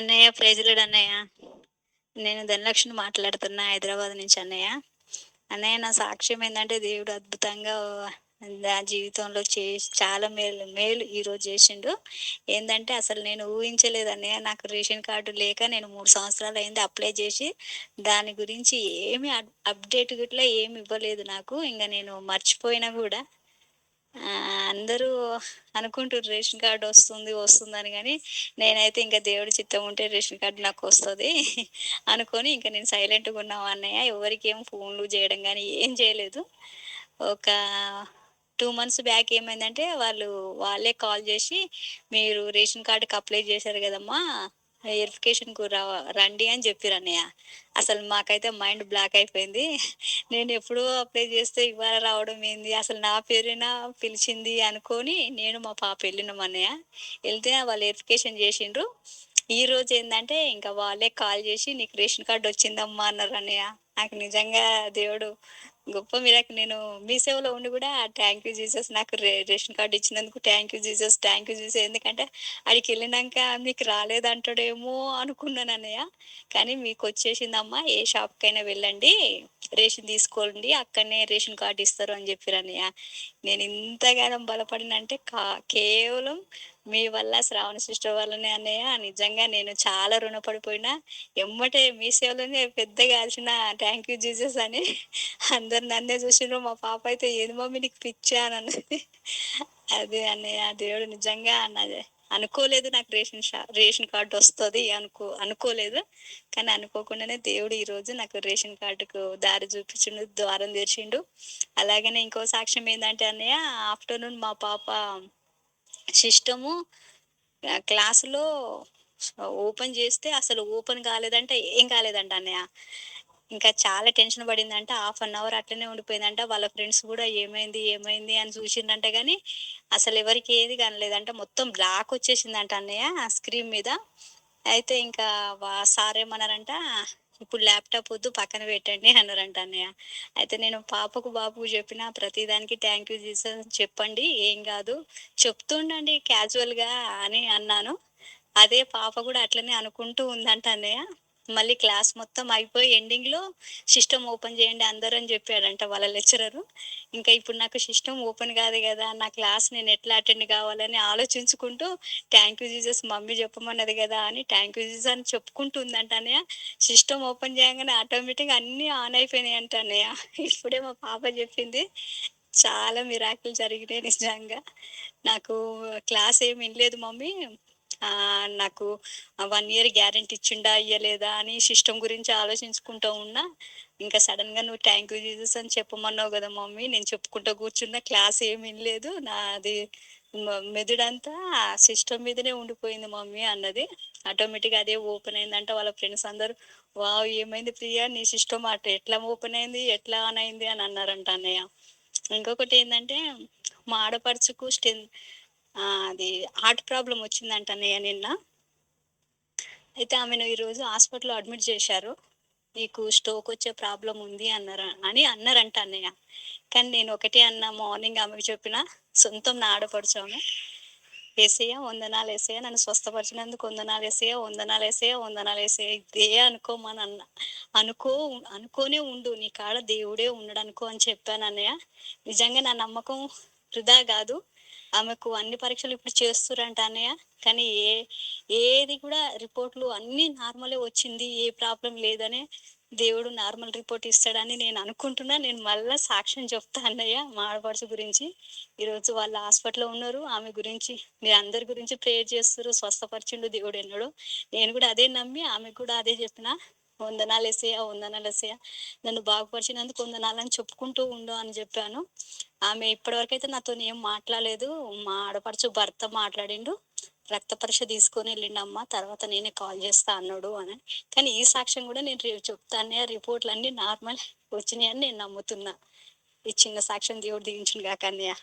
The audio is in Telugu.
అన్నయ్య ప్రైజ్‌లార్డ్ అన్నయ్య. నేను ధనలక్ష్మిని మాట్లాడుతున్నా హైదరాబాద్ నుంచి అన్నయ్య. అన్నయ్య నా సాక్ష్యం ఏందంటే దేవుడు అద్భుతంగా నా జీవితంలో చేసి చాలా మేలు మేలు ఈరోజు చేసిండు. ఏందంటే అసలు నేను ఊహించలేదు అన్నయ్య. నాకు రేషన్ కార్డ్ లేక నేను 3 సంవత్సరాలయింది అప్లై చేసి. దాని గురించి ఏమి అప్డేట్ గిట్లా ఏమి ఇవ్వలేదు నాకు. ఇంగ నేను మర్చిపోయినా గూడా అందరూ అనుకుంటుర్రు రేషన్ కార్డ్ వస్తుంది, వస్తుందని గానీ, నేనైతే ఇంక దేవుడి చిత్తం ఉంటే రేషన్ కార్డ్ నాకొస్తది అనుకోని ఇంక నేను సైలెంట్‌గున్నాం అన్నయ్య. ఎవరికేం ఫోన్‌లు జేయడం గానీ ఏం జేయలేదు. ఒక 2 మంత్స్ బ్యాక్ ఏమైందంటే వాళ్ళే కాల్ జేసి, "మీరు రేషన్ కార్డ్‌కి అప్లై జేశారు గదమ్మా! వెరిఫికేషన్‌కు రండి" అని జెప్పిరన్నయ్య. అసలు మాకైతే మైండ్ బ్లాక్ అయిపోయింది. నేనెప్పుడో అప్లై జేస్తే ఇవాళ రావడం ఏంది? అసలు నా పేరేనా పిలిచింది అనుకోని నేను మా పాప ఎళ్ళినాం అన్నయ్య. ఎళ్తే వాళ్ళు వెరిఫికేషన్ జేసిండ్రు. ఈరోజేందంటే ఇంక వాళ్ళే కాల్ జేసి, "నీకు రేషన్ కార్డ్ వచ్చిందమ్మా" అన్నారన్నయ్య. నాకు నిజంగా దేవుడు గొప్ప మిరాకిల్. నేను మీ సేవలో ఉండి గూడా థాంక్ యూ జీసస్ నాకు రేషన్ కార్డ్ ఇచ్చినందుకు thank you Jesus, thank you Jesus. ఎందుకంటే ఆడికెళ్ళినంక మీకు రాలేదంటాడేమో అనుకున్నానన్నయ్య. కానీ మీకొచ్చేసిందమ్మా ఏ షాప్‌కైనా వెళ్ళండి, రేషన్ తీసుకోండి. అక్కడనే రేషన్ కార్డ్ ఇస్తారు అని జెప్పిరన్నయ్య. నేనింతగానం బలపడినంటే కేవలం మీ వల్ల, శ్రావణి సిస్టర్ వల్లనే అన్నయ్య. నిజంగా నేను చాలా రుణపడిపోయినా. ఎమ్మటే మీ సేవలోనే పెద్దగా అరిచిన థాంక్ యూ జీసస్ అని అందరు నన్నే జూసిండ్రు. మా పాప అయితే "ఏది మమ్మీ నీకు పిచ్చా" అని అన్నది. అదే అన్నయ్య దేవుడు నిజంగా అనుకోలేదు నాకు రేషన్ కార్డ్ వస్తది అనుకోలేదు. కానీ అనుకోకుండానే దేవుడు ఈరోజు నాకు రేషన్ కార్డ్‌కు దారి చూపించిండు, ద్వారం తెరిచిండు. అలాగనే ఇంకో సాక్ష్యం ఏందంటే అన్నయ్య, ఆఫ్టర్‌నూన్ మా పాప సిస్టము క్లాస్‌లో ఓపెన్ జేస్తే అసలు ఓపెన్ కాలేదంట, ఏం కాలేదంట అన్నయ్య. ఇంకా చాలా టెన్షన్ పడిందంట. హాఫ్ అన్ అవర్ అట్లనే ఉండిపోయిందంట. వాళ్ళ ఫ్రెండ్స్ గూడా ఏమైంది? ఏమైంది? అని చూసిండ్రంట గానీ, అసలెవరికీ ఏది కనలేదంట. మొత్తం బ్లాక్ వచ్చేసిందంట అన్నయ్య స్క్రీన్ మీద. అయితే ఇంకా సారేమన్నారంట, "ఇప్పుడు ల్యాప్‌టాప్ వద్దు పక్కన పెట్టండి" అన్నారంట అన్నయ్య. అయితే నేను పాపకు, బాబుకు చెప్పిన ప్రతిదానికి థాంక్ యూ జీసస్ చెప్పండి. ఏం గాదు. చెప్తుండండి క్యాజువల్‌గా అని అన్నాను. అదే పాప గూడా అట్లనే అనుకుంటూ ఉందంట అన్నయ్య. మళ్ళీ క్లాస్ మొత్తం అయిపోయి ఎండింగ్‌లో సిస్టమ్ ఓపెన్ చేయండి అందరూ అని చెప్పాడంట వాళ్ళ లెక్చరరు. ఇంకా ఇప్పుడు నాకు సిస్టమ్ ఓపెన్ కాదు గదా! నా క్లాస్ నేను ఎట్లా అటెండ్ కావాలని ఆలోచించుకుంటూ థాంక్ యూ జీసస్ మమ్మీ చెప్పమన్నది గదా! అని థాంక్ యూ జీసస్ అని చెప్పుకుంటూ ఉందంట అన్నయ్య. సిస్టమ్ ఓపెన్ చేయంగానే ఆటోమేటిక్‌గా అన్నీ ఆన్ అయిపోయినాయంట అన్నయ్య. ఇప్పుడే మా పాప చెప్పింది. చాలా మిరాకిల్ జరిగినాయి నిజంగా. నాకు క్లాస్ ఏమి ఇనలేదు మమ్మీ. నాకు 1 ఇయర్ గ్యారంటీ ఇచ్చిండా? ఇయ్యలేదా? అని సిస్టమ్ గురించి ఆలోచించుకుంటూ ఉన్నా. ఇంకా సడెన్‌గా నువ్వు థాంక్ యూ జీసస్ అని చెప్పమన్నావు గదా మమ్మీ! నేను చెప్పుకుంటూ కూర్చున్నా. క్లాస్ ఏమి ఇనలేదు. నాది మెదడంతా సిస్టమ్ మీదనే ఉండిపోయింది మమ్మీ అన్నది. ఆటోమేటిక్‌గా అదే ఓపెన్ అయిందంట. వాళ్ళ ఫ్రెండ్స్ అందరూ "వావ్! ఏమైంది ప్రియా నీ సిస్టమ్ అట ఎట్లా ఓపెన్ అయింది? ఎట్లా ఆన్ అయింది?" అని అన్నారంట అన్నయ్య. ఇంకొకటేందంటే మా ఆడపడుచుకు అది హార్ట్ ప్రాబ్లమ్ వచ్చిందంట అన్నయ్య నిన్న. అయితే ఆమెను ఈరోజు హాస్పిటల్‌లో అడ్మిట్ చేశారు. "నీకు స్ట్రోక్ వచ్చే ప్రాబ్లమ్ ఉంది" అన్నారంట అన్నయ్య. కానీ నేను ఒకటే అన్నా మార్నింగ్ ఆమెకు చెప్పిన, సొంతం నా ఆడపడుచు ఆమె. "యేసయ్య వందనాలు యేసయ్య నన్ను స్వస్థపరిచినందుకు వందనాలు యేసయ్య, వందనాలు యేసయ్య, వందనాలు యేసయ్య ఇదే అనుకోమనన్నా. అనుకో అనుకోనే ఉండు నీ కాడ దేవుడే ఉన్నాడనుకో" అని చెప్పానన్నయ్య. నిజంగా నా నమ్మకం వృధా గాదు. ఆమెకు అన్ని పరీక్షలు ఇప్పుడు చేస్తుర్రంట అన్నయ్య. కానీ ఏది కూడా రిపోర్ట్‌లు అన్నీ నార్మలే వచ్చింది. ఏ ప్రాబ్లమ్ లేదనే దేవుడు నార్మల్ రిపోర్ట్ ఇస్తాడని నేను అనుకుంటున్నా. నేను మళ్ళా సాక్ష్యం చెప్తా అన్నయ్య మా ఆడపడుచు గురించి. ఈరోజు వాళ్ళు హాస్పిటల్‌లో ఉన్నారు. ఆమె గురించి మీరందరి గురించి ప్రేయర్ చేస్తుర్రు. స్వస్థపరిచిండు దేవుడెన్నడో. నేను కూడా అదే నమ్మి ఆమెకు కూడా అదే చెప్పిన. వందనాలేసయ్య, వందనాలేసయ్య. నన్ను బాగుపరిచినందుకు వందనాలని చెప్పుకుంటూ ఉండు అని చెప్పాను. ఆమె ఇప్పటివరకైతే నాతోని ఏం మాట్లాడలేదు. మా ఆడపడుచు భర్త మాట్లాడిండు. "రక్త పరీక్ష తీసుకొనెళ్ళిండమ్మా. తర్వాత నేనే కాల్ చేస్తా" అన్నాడు అని. కానీ ఈ సాక్ష్యం గూడా నేను రేపు చెప్తా అన్నయ్య. రిపోర్ట్‌లన్నీ నార్మల్ వచ్చినాయని నేను నమ్ముతున్నా. ఈ చిన్న సాక్ష్యం దేవుడు దీవించును గాక అన్నయ్య.